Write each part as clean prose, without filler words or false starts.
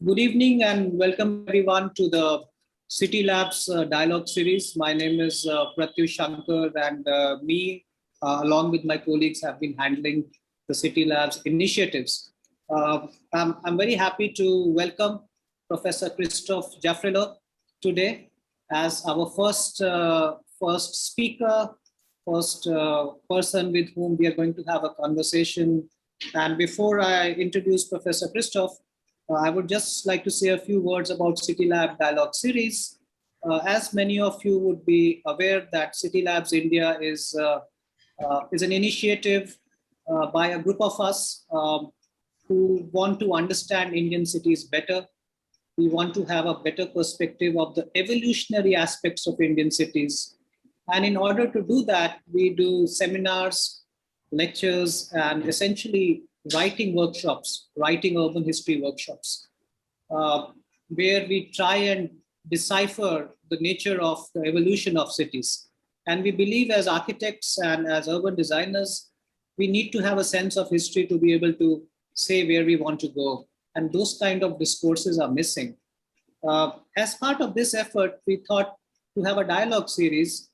Good evening and welcome everyone to the CityLabs dialogue series. My name is Pratyush Shankar and along with my colleagues, have been handling the CityLabs initiatives. I'm very happy to welcome Professor Christophe Jaffrelot today as our first speaker, first person with whom we are going to have a conversation. And before I introduce Professor Christophe, I would just like to say a few words about CityLab Dialogue Series. As many of you would be aware that CityLabs India is an initiative by a group of us who want to understand Indian cities better. We want to have a better perspective of the evolutionary aspects of Indian cities. And in order to do that, we do seminars, lectures, and essentially writing workshops, writing urban history workshops, where we try and decipher the nature of the evolution of cities. And we believe as architects and as urban designers, we need to have a sense of history to be able to say where we want to go. And those kind of discourses are missing. As part of this effort, we thought to have a dialogue series,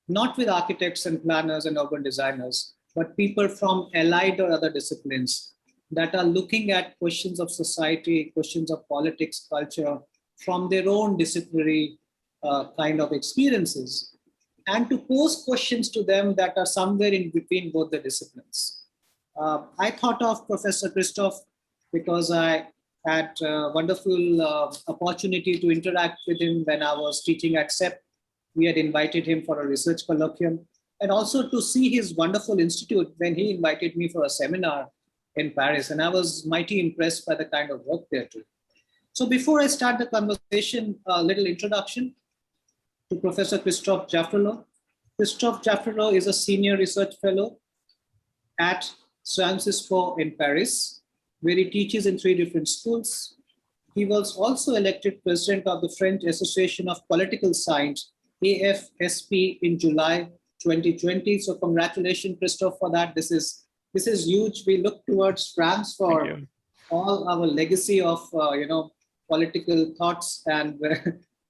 not with architects and planners and urban designers, but people from allied or other disciplines that are looking at questions of society, questions of politics, culture, from their own disciplinary kind of experiences, and to pose questions to them that are somewhere in between both the disciplines. I thought of Professor Christophe because I had a wonderful opportunity to interact with him when I was teaching at CEP. We had invited him for a research colloquium, and also to see his wonderful institute when he invited me for a seminar in Paris. And I was mighty impressed by the kind of work they're doing. So before I start the conversation, a little introduction to Professor Christophe Jaffrelot. Christophe Jaffrelot is a senior research fellow at Sciences Po in Paris, where he teaches in 3 different schools. He was also elected president of the French Association of Political Science, AFSP, in July 2020. So congratulations, Christophe, for that. This is huge. We look towards France for all our legacy of political thoughts and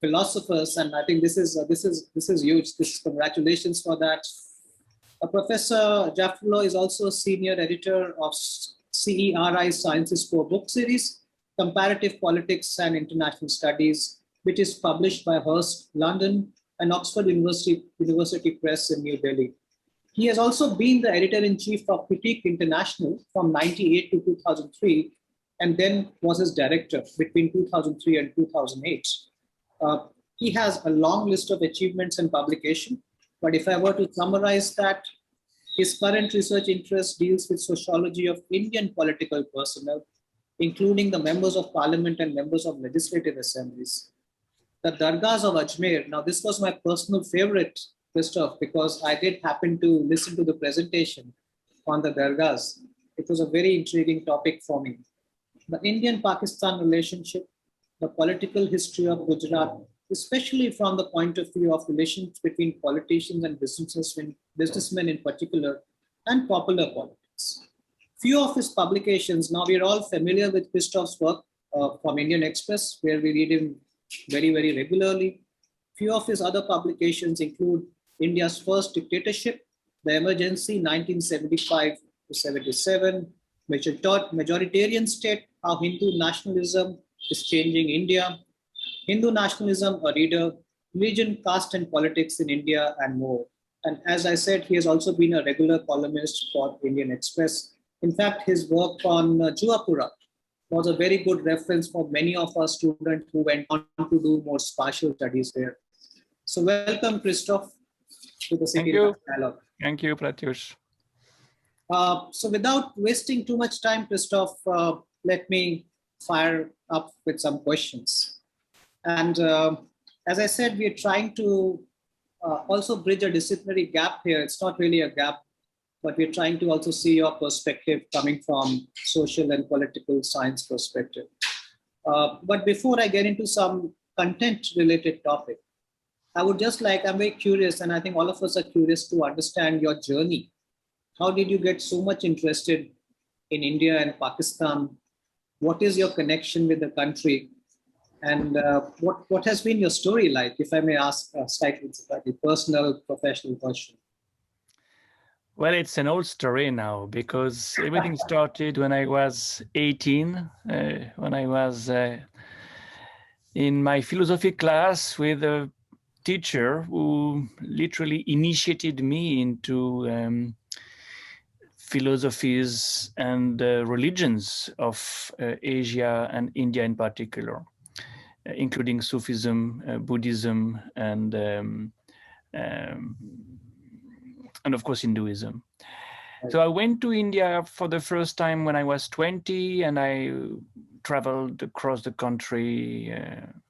philosophers, and I think this is huge. Congratulations for that. Professor Jaffrelot is also a senior editor of CERI Sciences Po book series, Comparative Politics and International Studies, which is published by Hearst, London, and Oxford University Press in New Delhi. He has also been the editor-in-chief of Critique International from 1998 to 2003, and then was his director between 2003 and 2008. He has a long list of achievements and publication, but if I were to summarize that, his current research interest deals with sociology of Indian political personnel, including the members of parliament and members of legislative assemblies. The Dargahs of Ajmer. Now, this was my personal favorite, Christophe, because I did happen to listen to the presentation on the Dargahs. It was a very intriguing topic for me. The Indian-Pakistan relationship, the political history of Gujarat, especially from the point of view of relations between politicians and businessmen in particular, and popular politics. Few of his publications, now we're all familiar with Christophe's work from Indian Express, where we read him very, very regularly. Few of his other publications include India's First Dictatorship, The Emergency, 1975 to 77, Majoritarian State, How Hindu Nationalism is Changing India, Hindu Nationalism, a Reader, Religion, Caste and Politics in India, and more. And as I said, he has also been a regular columnist for Indian Express. In fact, his work on Juapura was a very good reference for many of our students who went on to do more spatial studies there. So welcome, Christophe, to the CityLabs Dialogue. Thank you, Pratyush. So without wasting too much time, Christophe, let me fire up with some questions. And as I said, we're trying to also bridge a disciplinary gap here. It's not really a gap, but we're trying to also see your perspective coming from social and political science perspective. But before I get into some content-related topic, I would just like, I'm very curious, and I think all of us are curious to understand your journey. How did you get so much interested in India and Pakistan? what is your connection with the country? And what has been your story like, if I may ask a slightly personal, professional question? Well, it's an old story now, because everything started when I was 18, when I was in my philosophy class with a teacher who literally initiated me into philosophies and religions of Asia and India in particular, including Sufism, Buddhism, and of course Hinduism. So I went to India for the first time when I was 20, and I traveled across the country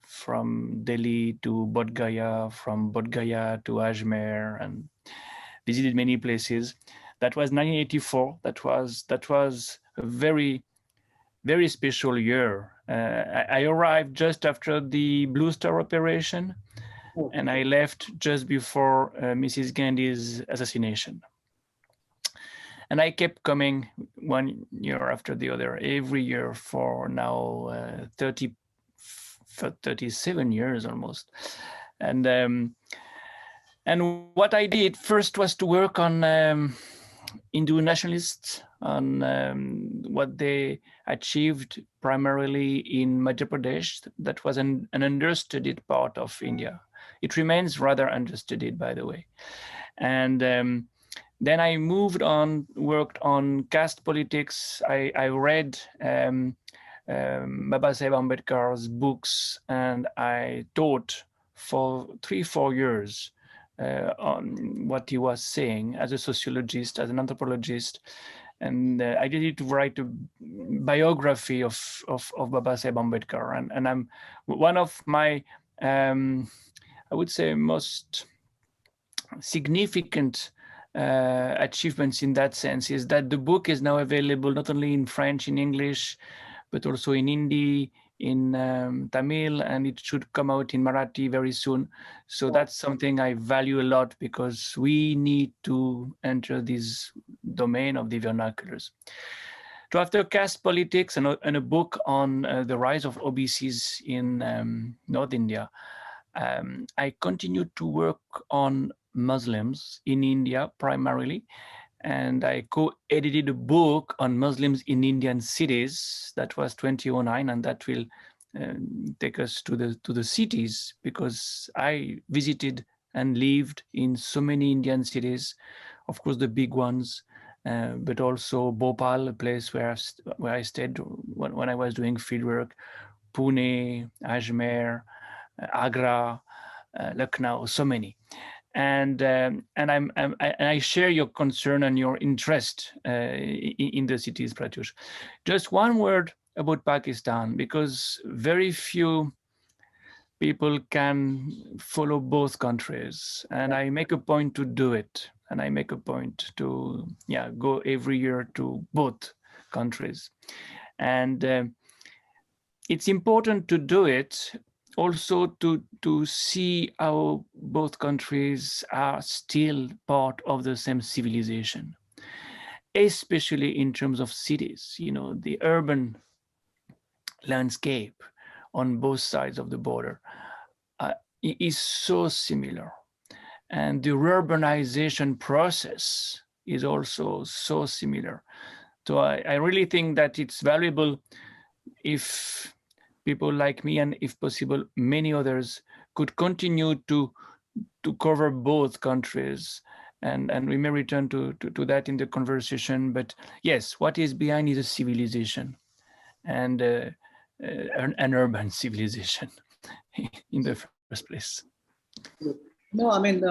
from Delhi to Bodh Gaya, from Bodh Gaya to Ajmer, and visited many places. That was 1984. That was a very, very special year. I arrived just after the Blue Star operation, and I left just before Mrs. Gandhi's assassination. And I kept coming one year after the other, every year for now 37 years almost. And what I did first was to work on Hindu nationalists, on what they achieved primarily in Madhya Pradesh. That was an understudied part of India. It remains rather understudied, by the way. And then I moved on, worked on caste politics. I read Babasaheb Ambedkar's books, and I taught for 3-4 years on what he was saying as a sociologist, as an anthropologist. And I decided to write a biography of Babasaheb Ambedkar. And I'm one of my, I would say, most significant achievements in that sense is that the book is now available not only in French, in English, but also in Hindi, in Tamil, and it should come out in Marathi very soon. So that's something I value a lot, because we need to enter this domain of the vernaculars. So after caste politics and a book on the rise of OBCs in North India, I continued to work on Muslims in India primarily, and I co-edited a book on Muslims in Indian cities. That was 2009, and that will take us to the cities, because I visited and lived in so many Indian cities, of course the big ones, but also Bhopal, a place where I stayed when I was doing fieldwork, Pune, Ajmer, Agra, Lucknow, so many. And I share your concern and your interest in the cities, Pratyush. Just one word about Pakistan, because very few people can follow both countries, and I make a point to do it, and I make a point to go every year to both countries, and it's important to do it also to see how both countries are still part of the same civilization, especially in terms of cities. You know, the urban landscape on both sides of the border is so similar. And the urbanization process is also so similar. So I really think that it's valuable if people like me, and if possible, many others, could continue to cover both countries. And we may return to that in the conversation. But yes, what is behind is a civilization, and an urban civilization in the first place. No, I mean,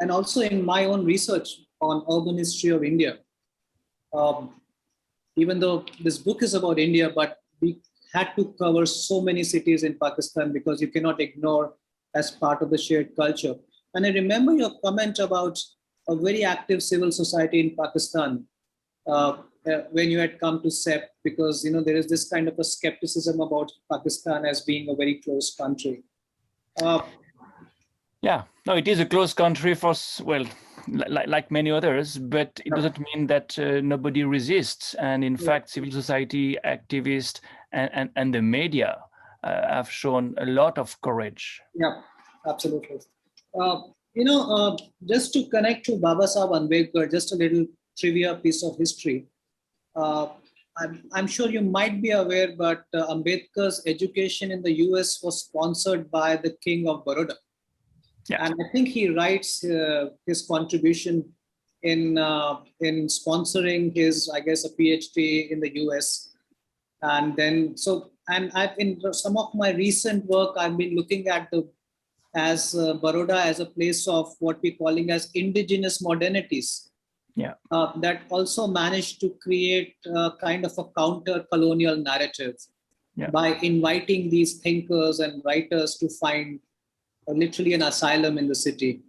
and also in my own research on urban history of India, even though this book is about India, but we had to cover so many cities in Pakistan, because you cannot ignore as part of the shared culture. And I remember your comment about a very active civil society in Pakistan when you had come to CEP, because there is this kind of a skepticism about Pakistan as being a very closed country. Yeah, no, it is a close country for, well, like many others, but it doesn't mean that nobody resists. And in fact, civil society activists and the media have shown a lot of courage. Yeah, absolutely. Just to connect to Baba Sahib Ambedkar, just a little trivia piece of history. Uh, I'm sure you might be aware, but Ambedkar's education in the US was sponsored by the King of Baroda. Yeah. And I think he writes his contribution in sponsoring his, I guess, a PhD in the US. And then, in some of my recent work, I've been looking at Baroda as a place of what we're calling as indigenous modernities. Yeah. That also managed to create kind of a counter-colonial narrative by inviting these thinkers and writers to find literally an asylum in the city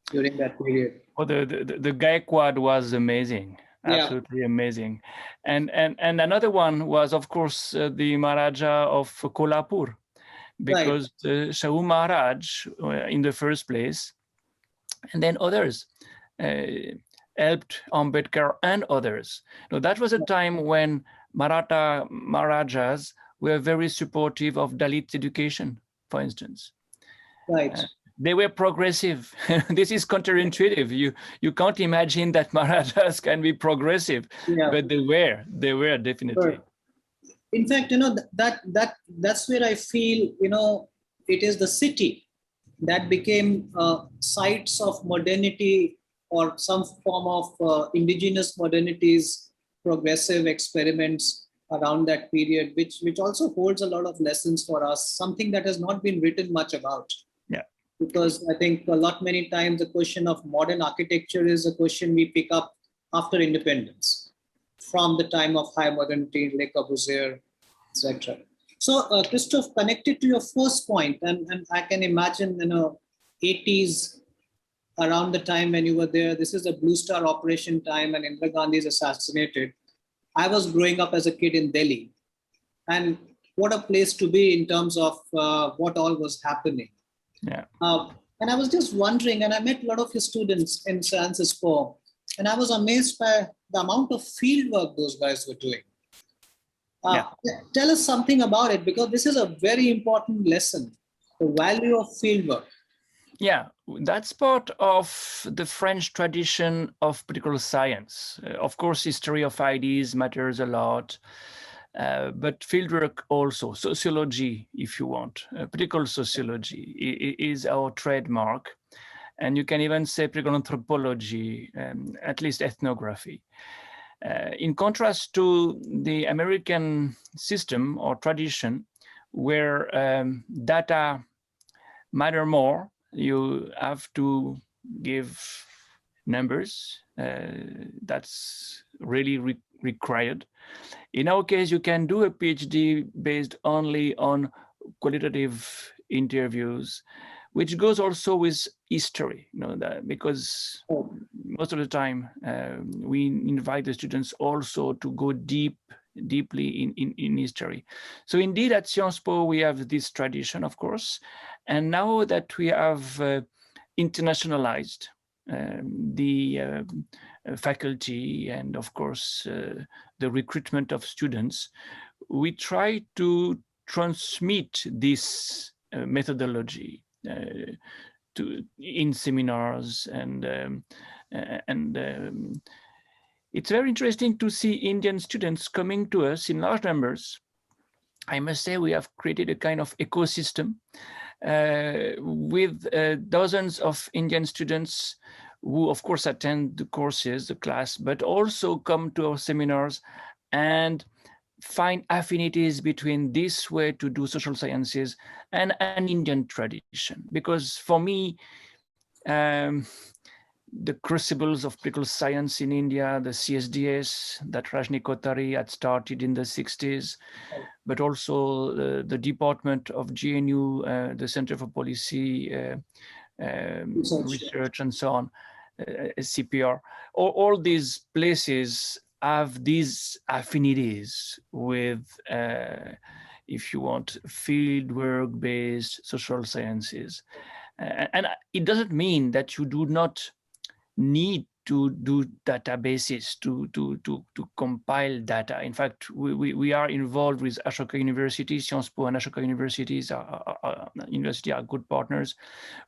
during that period. Oh, the Gaikwad was amazing, absolutely amazing, and another one was, of course, the Maharaja of Kolhapur, because Shahu Maharaj in the first place, and then others helped Ambedkar and others. Now, that was a time when Maratha Maharajas were very supportive of Dalit education, for instance. Right. They were progressive. This is counterintuitive. You can't imagine that Maharajas can be progressive, but they were definitely. Sure. In fact, that's where I feel, it is the city that became sites of modernity or some form of indigenous modernities, progressive experiments around that period, which also holds a lot of lessons for us, something that has not been written much about. Yeah. Because I think many times the question of modern architecture is a question we pick up after independence, from the time of high modernity, Le Corbusier, etc. So, Christophe, connected to your first point, and I can imagine, 80s, around the time when you were there, this is a Blue Star operation time and Indira Gandhi is assassinated. I was growing up as a kid in Delhi, and what a place to be in terms of what all was happening. Yeah. And I was just wondering, and I met a lot of your students in San Francisco, and I was amazed by the amount of field work those guys were doing. Tell us something about it, because this is a very important lesson, the value of field work. Yeah, that's part of the French tradition of political science. Of course, history of ideas matters a lot, but fieldwork also, sociology, if you want, political sociology is our trademark. And you can even say political anthropology, at least ethnography. In contrast to the American system or tradition, where data matter more, you have to give numbers. That's really required. In our case, you can do a PhD based only on qualitative interviews, which goes also with history, because most of the time we invite the students also to go deeply in history. So indeed, at Sciences Po, we have this tradition, of course. And now that we have internationalized the faculty and, of course, the recruitment of students, we try to transmit this methodology in seminars, and it's very interesting to see Indian students coming to us in large numbers. I must say we have created a kind of ecosystem with dozens of Indian students who, of course, attend the courses, the class, but also come to our seminars and find affinities between this way to do social sciences and an Indian tradition. Because for me, the crucibles of political science in India, the CSDS that Rajni Kothari had started in the 60s, but also the department of GNU, the Center for Policy Research and so on, CPR, all these places have these affinities with, if you want, fieldwork-based social sciences. And it doesn't mean that you do not need to do databases to compile data. In fact, we are involved with Ashoka University. Sciences Po and Ashoka Universities university are good partners.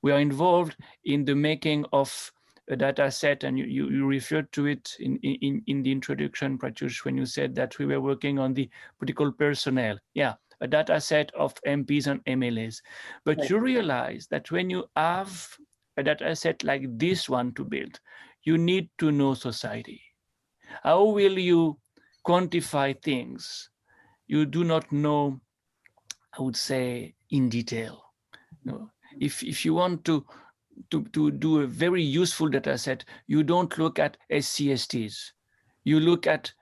We are involved in the making of a data set, and you referred to it in the introduction, Pratyush, when you said that we were working on the political personnel. Yeah, a data set of MPs and MLAs. But you realize that when you have a data set like this one to build, you need to know society. How will you quantify things you do not know, I would say, in detail? No. If you want to do a very useful data set, you don't look at SCSTs. You look at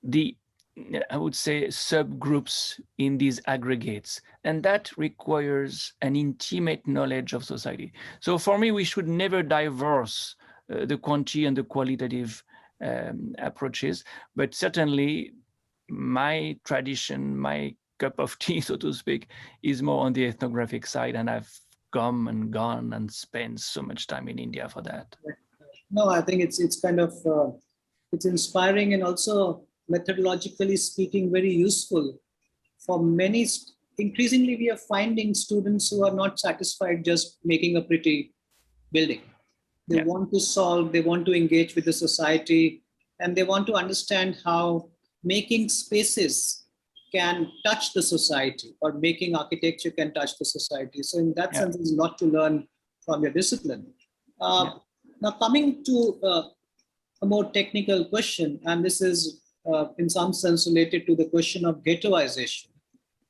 the, I would say, subgroups in these aggregates. And that requires an intimate knowledge of society. So for me, we should never divorce the quantity and the qualitative approaches, but certainly my tradition, my cup of tea, so to speak, is more on the ethnographic side, and I've come and gone and spent so much time in India for that. No, I think it's kind of, it's inspiring and also methodologically speaking, very useful for many. Increasingly, we are finding students who are not satisfied just making a pretty building. They want to solve, they want to engage with the society, and they want to understand how making spaces can touch the society, or making architecture can touch the society. So in that sense, there's a lot to learn from your discipline. Now coming to a more technical question, and this is in some sense related to the question of ghettoisation,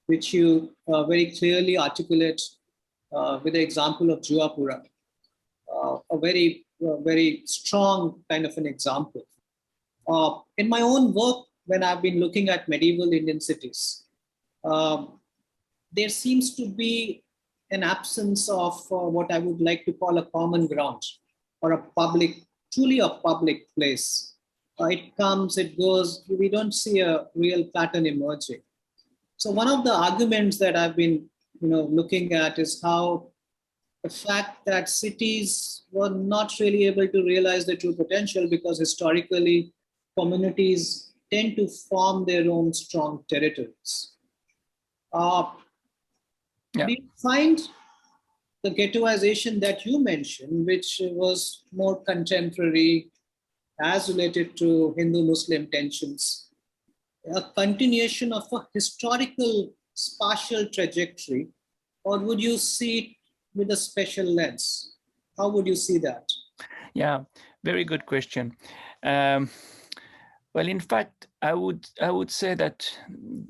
which you very clearly articulate with the example of Juapura. A very, very strong kind of an example. In my own work, when I've been looking at medieval Indian cities, there seems to be an absence of what I would like to call a common ground, or a public, truly a public place. It comes, it goes, we don't see a real pattern emerging. So one of the arguments that I've been looking at is how the fact that cities were not really able to realize their true potential because historically communities tend to form their own strong territories. Do you find the ghettoisation that you mentioned, which was more contemporary, as related to Hindu-Muslim tensions, a continuation of a historical spatial trajectory, or would you see it with a special lens? How would you see that? Yeah, very good question. Well, in fact, I would say that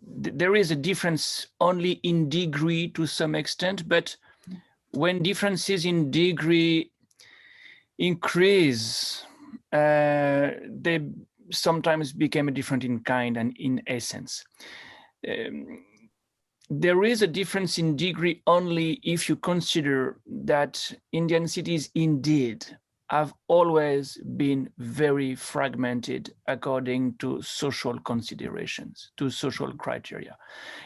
there is a difference only in degree to some extent, but when differences in degree increase, they sometimes become different in kind and in essence. There is a difference in degree only if you consider that Indian cities indeed have always been very fragmented according to social considerations, to social criteria.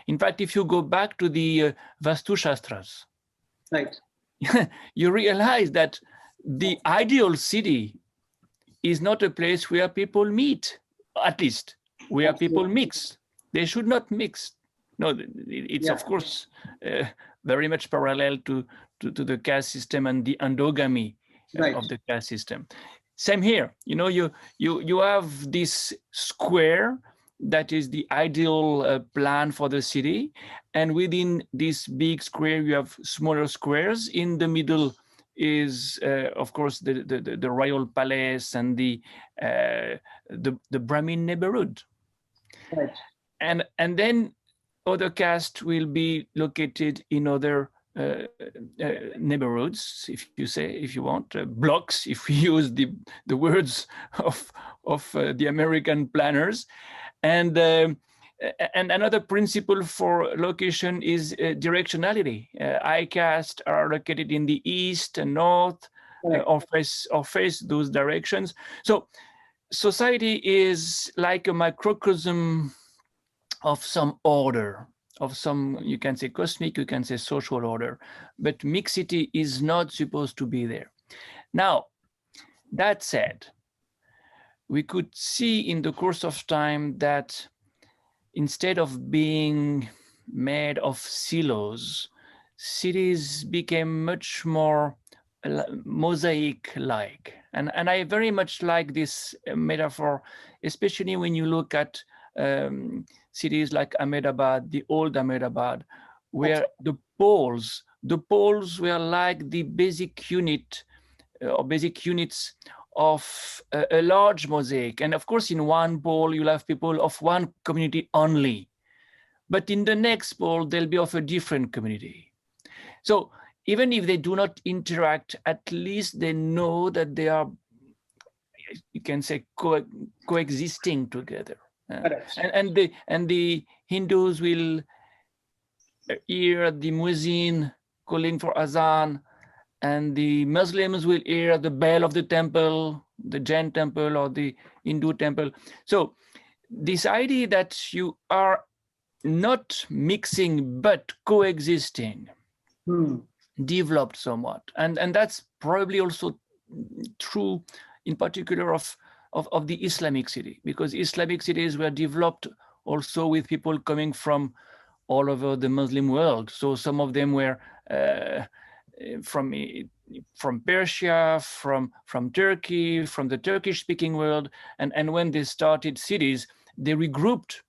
In fact, if you go back to the Vastu Shastras, right, you realize that the ideal city is not a place where people meet, at least where people mix. They should not mix. No, it's of course very much parallel to the caste system and the endogamy of the caste system. Same here. You have this square that is the ideal plan for the city, and within this big square you have smaller squares. In the middle is of course the royal palace and the Brahmin neighborhood, and then other caste will be located in other neighborhoods, if you want, blocks, if we use the words of the American planners. And another principle for location is directionality. High caste are located in the east and north, or face those directions. So society is like a microcosm of some order. of some, you can say cosmic, you can say social order, but mixity is not supposed to be there. Now, that said, we could see in the course of time that instead of being made of silos, cities became much more mosaic-like. And I very much like this metaphor, especially when you look at cities like Ahmedabad, the old Ahmedabad, where the poles were like the basic unit or basic units of a large mosaic. And of course, in one pole, you'll have people of one community only. But in the next pole, they'll be of a different community. So even if they do not interact, at least they know that they are, you can say, coexisting together. And the Hindus will hear the muezzin calling for azan, and the Muslims will hear the bell of the temple, the Jain temple or the Hindu temple. So this idea that you are not mixing but coexisting developed somewhat. And that's probably also true in particular of the Islamic city, because Islamic cities were developed also with people coming from all over the Muslim world. So some of them were from Persia, from Turkey, from the Turkish-speaking world, and when they started cities, they regrouped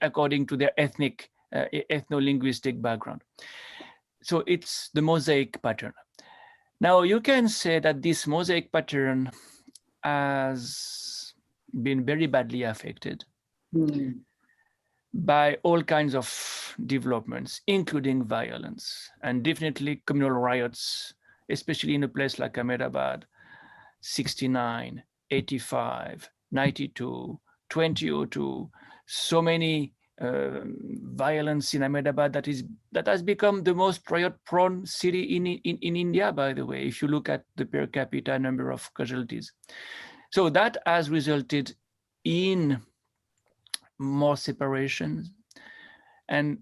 according to their ethnic, ethno-linguistic background. So it's the mosaic pattern. Now you can say that this mosaic pattern has been very badly affected by all kinds of developments, including violence, and definitely communal riots, especially in a place like Ahmedabad, 69, 85, 92, 2002, so many violence in Ahmedabad that has become the most riot-prone city in India, by the way, if you look at the per capita number of casualties. So that has resulted in more separations, and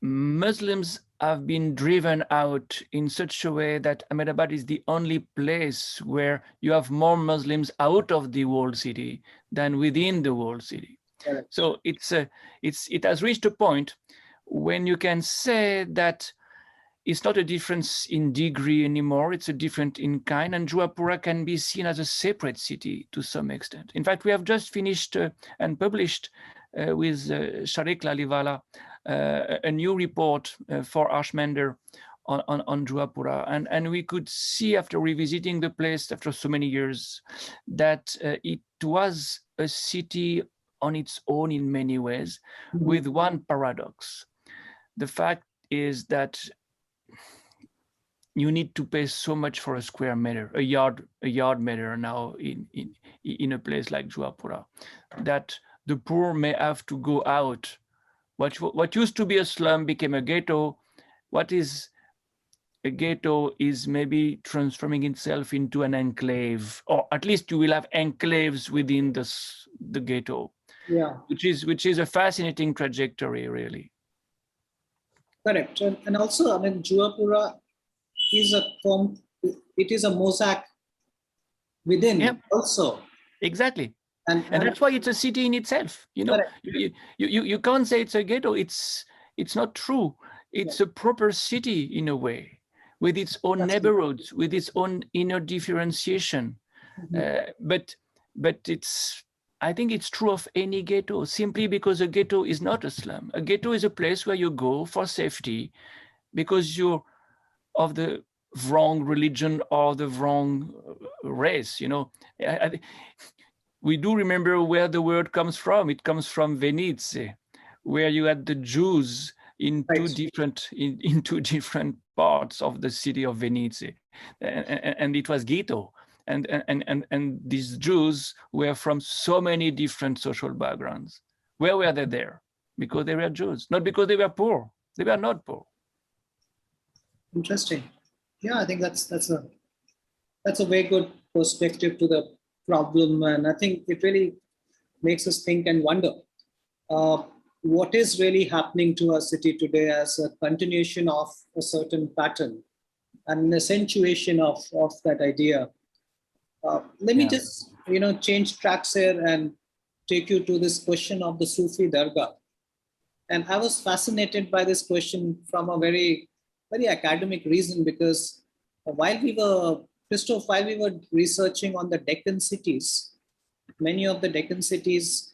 Muslims have been driven out in such a way that Ahmedabad is the only place where you have more Muslims out of the walled city than within the walled city. So it has reached a point when you can say that it's not a difference in degree anymore, it's a difference in kind, and Juapura can be seen as a separate city to some extent. In fact, we have just finished and published with Sharik Lalivala a new report for Ashmander on Juapura, and we could see after revisiting the place after so many years that it was a city on its own in many ways, with one paradox. The fact is that you need to pay so much for a square meter, a yard meter now in a place like Juapura, that the poor may have to go out. What used to be a slum became a ghetto. What is a ghetto is maybe transforming itself into an enclave, or at least you will have enclaves within the ghetto. Yeah, which is a fascinating trajectory, really. Correct, and also, I mean, Juapura is a mosaic within also. Exactly, and that's why it's a city in itself. You know, you can't say it's a ghetto. It's not true. It's a proper city in a way, with its own neighborhoods, with its own inner differentiation. But I think it's true of any ghetto, simply because a ghetto is not a slum. A ghetto is a place where you go for safety because you're of the wrong religion or the wrong race. You know, we do remember where the word comes from. It comes from Venice, where you had the Jews in two different parts of the city of Venice, and it was ghetto. And these Jews were from so many different social backgrounds. Where were they there? Because they were Jews, not because they were poor. They were not poor. Interesting. Yeah, I think that's a very good perspective to the problem, and I think it really makes us think and wonder. what is really happening to our city today as a continuation of a certain pattern and an accentuation of that idea. Let me just, change tracks here and take you to this question of the Sufi Dargah. And I was fascinated by this question from a very, very academic reason, because Christoph, while we were researching on the Deccan cities, many of the Deccan cities,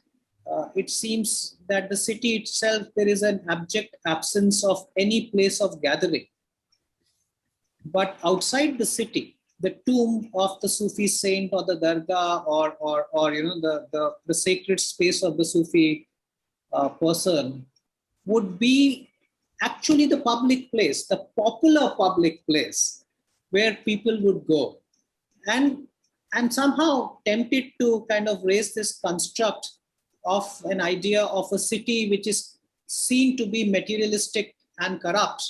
it seems that the city itself, there is an abject absence of any place of gathering. But outside the city, the tomb of the Sufi saint or the Dargah or the sacred space of the Sufi person would be actually the public place, the popular public place where people would go. And somehow tempted to kind of raise this construct of an idea of a city which is seen to be materialistic and corrupt,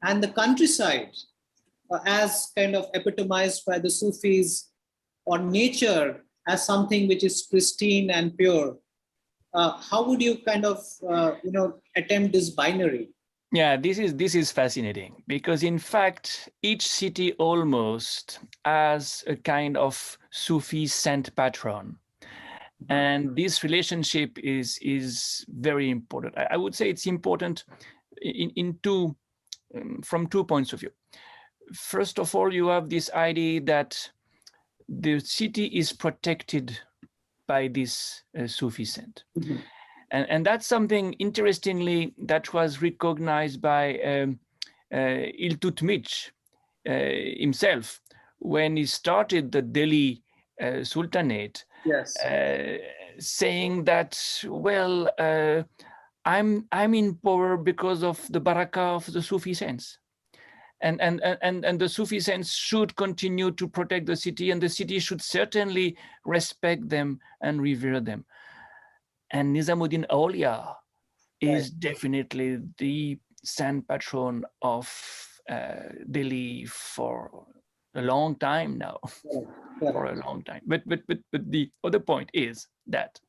and the countryside as kind of epitomized by the Sufis, or nature as something which is pristine and pure. How would you kind of attempt this binary? Yeah, this is fascinating, because in fact each city almost has a kind of Sufi saint patron, and this relationship is very important. I would say it's important from 2 points of view. First of all, you have this idea that the city is protected by this Sufi saint. Mm-hmm. And that's something, interestingly, that was recognized by Iltutmish himself when he started the Delhi Sultanate. Yes. Saying that, well, I'm in power because of the barakah of the Sufi saints. And the Sufi saints should continue to protect the city, and the city should certainly respect them and revere them. And Nizamuddin Aulia is definitely the saint patron of Delhi for a long time now, for a long time. But the other point is that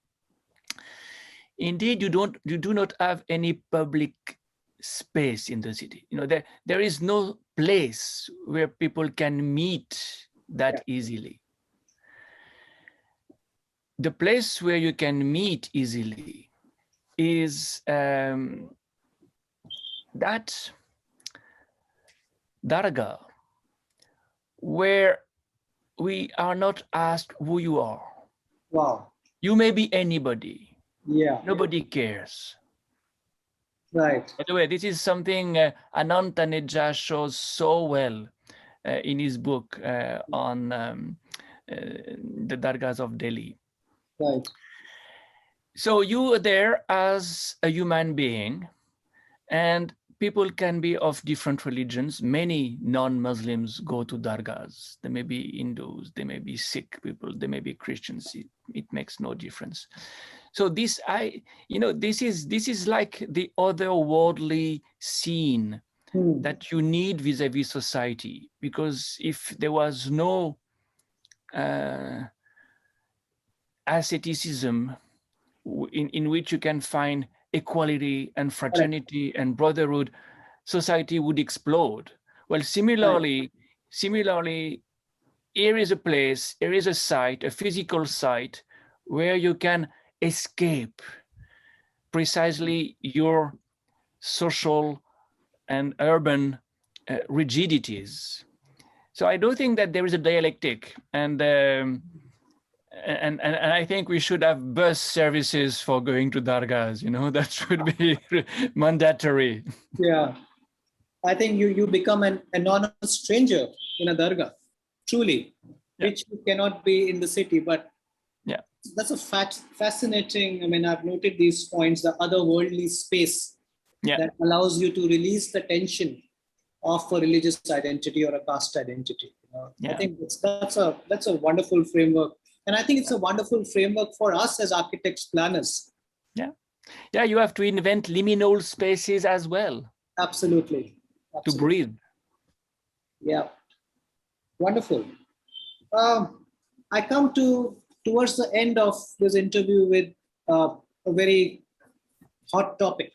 indeed you do not have any public space in the city. There is no place where people can meet that easily. The place where you can meet easily is that dargah, where we are not asked who you are. Wow. You may be anybody. Yeah. Nobody cares. Right. By the way, this is something Anant Taneja shows so well in his book on the dargahs of Delhi. Right. So you are there as a human being, and people can be of different religions. Many non-Muslims go to dargahs. They may be Hindus, they may be Sikh people, they may be Christians. It makes no difference. So this is like the otherworldly scene that you need vis-a-vis society, because if there was no asceticism in which you can find equality and fraternity and brotherhood, society would explode. Well, similarly, here is a place, here is a site, a physical site, where you can escape precisely your social and urban rigidities. So I do think that there is a dialectic, and I think we should have bus services for going to dargahs. That should be mandatory. Yeah, I think you become an anonymous stranger in a dargah, truly, which you cannot be in the city. But that's a fascinating. I mean, I've noted these points: the otherworldly space that allows you to release the tension of a religious identity or a caste identity. I think that's a wonderful framework. And I think it's a wonderful framework for us as architects, planners. Yeah, you have to invent liminal spaces as well. Absolutely. To breathe. Yeah, wonderful. I come towards the end of this interview with a very hot topic.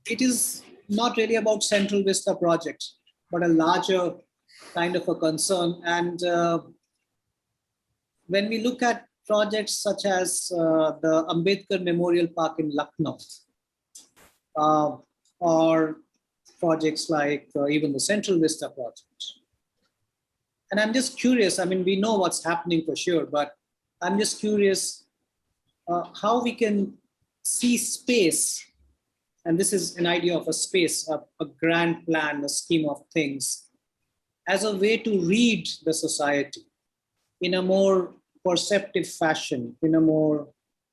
It is not really about Central Vista project, but a larger kind of a concern. And when we look at projects such as the Ambedkar Memorial Park in Lucknow, or projects like even the Central Vista project. And I'm just curious, I mean, we know what's happening for sure, but I'm just curious how we can see space, and this is an idea of a space, a grand plan, a scheme of things, as a way to read the society in a more perceptive fashion, in a more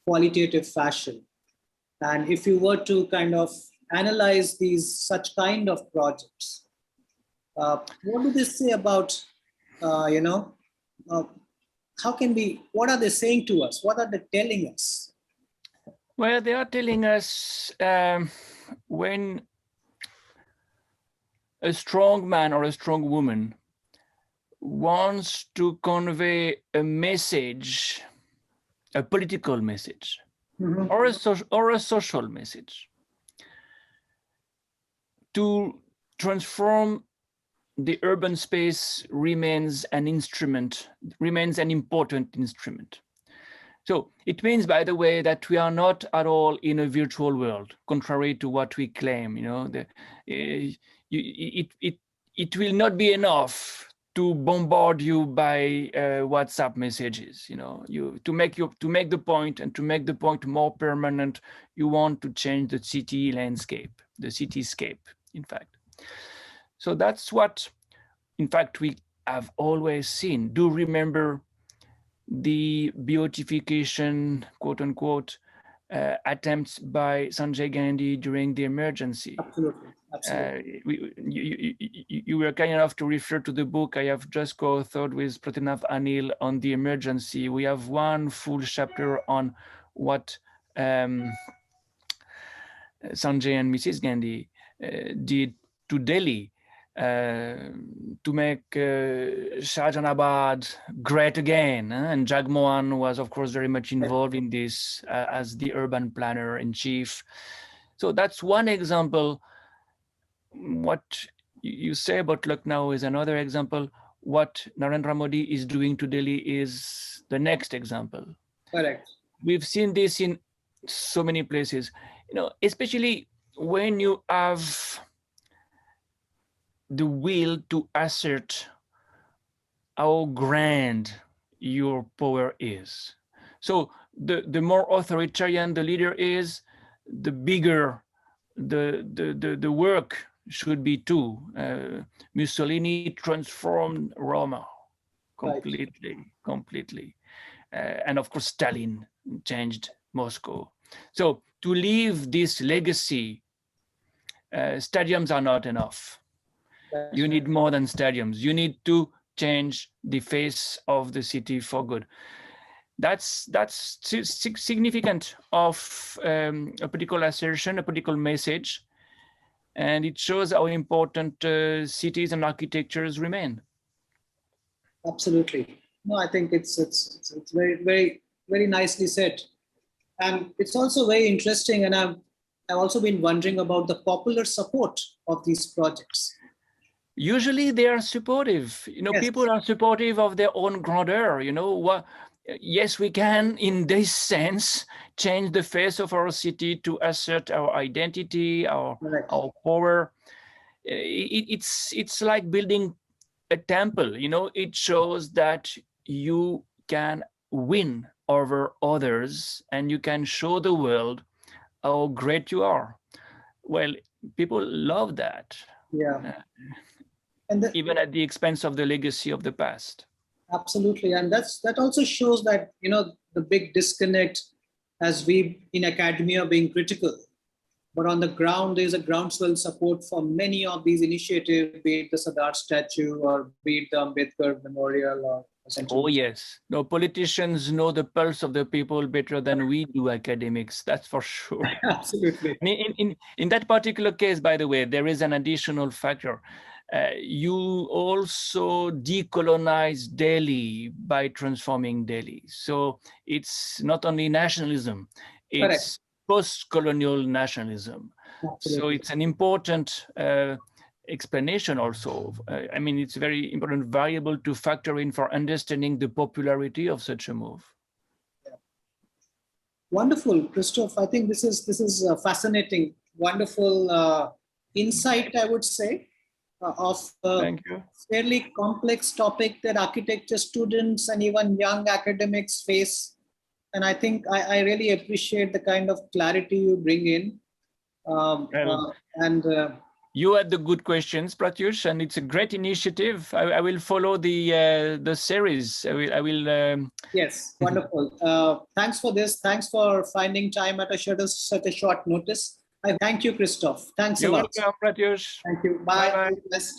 qualitative fashion. And if you were to kind of analyze such kind of projects, what do they say about, how can we, what are they saying to us? What are they telling us? Well, they are telling us when a strong man or a strong woman wants to convey a message, a political message, or a social message, to transform the urban space remains an important instrument. So it means, by the way, that we are not at all in a virtual world, contrary to what we claim. It will not be enough to bombard you by WhatsApp messages. To make the point, and to make the point more permanent, you want to change the city landscape, the cityscape, in fact. So that's what, in fact, we have always seen. Do remember the beautification, quote unquote, attempts by Sanjay Gandhi during the emergency. Absolutely. You were kind enough to refer to the book I have just co-authored with Pratyush Anil on the emergency. We have one full chapter on what Sanjay and Mrs. Gandhi did to Delhi to make Shahjahanabad great again. And Jagmohan was, of course, very much involved in this as the urban planner in chief. So that's one example. What you say about Lucknow is another example. What Narendra Modi is doing to Delhi is the next example. Correct. We've seen this in so many places, especially when you have the will to assert how grand your power is. So the more authoritarian the leader is, the bigger the work should be too. Mussolini transformed Roma completely. And of course, Stalin changed Moscow. So to leave this legacy, stadiums are not enough. You need more than stadiums. You need to change the face of the city for good. That's significant of a political assertion, a political message, and it shows how important cities and architectures remain. Absolutely. No, I think it's very, very, very nicely said, and it's also very interesting. And I've also been wondering about the popular support of these projects. Usually they are supportive. Yes. People are supportive of their own grandeur. Yes, we can, in this sense, change the face of our city to assert our identity, our power. It's like building a temple. It shows that you can win over others and you can show the world how great you are. Well, people love that. Yeah. Even at the expense of the legacy of the past. Absolutely. And that also shows that, the big disconnect as we in academia being critical, but on the ground, there's a groundswell support for many of these initiatives, be it the Sardar statue or be it the Ambedkar Memorial or Oh, yes. No, politicians know the pulse of the people better than we do academics. That's for sure. Absolutely. In that particular case, by the way, there is an additional factor. You also decolonize Delhi by transforming Delhi. So it's not only nationalism, it's post-colonial nationalism. Absolutely. So it's an important explanation also. I mean, it's a very important variable to factor in for understanding the popularity of such a move. Yeah. Wonderful, Christophe. I think this is fascinating, wonderful insight, I would say, of a fairly complex topic that architecture students and even young academics face. And I think I really appreciate the kind of clarity you bring in. You had the good questions, Pratyush, and it's a great initiative. I will follow the series. I will. Yes, wonderful. Thanks for this. Thanks for finding time at such a short notice. I thank you, Christophe. Thanks a lot. You're welcome, Pratyush. Thank you. Bye. Bye-bye. Best.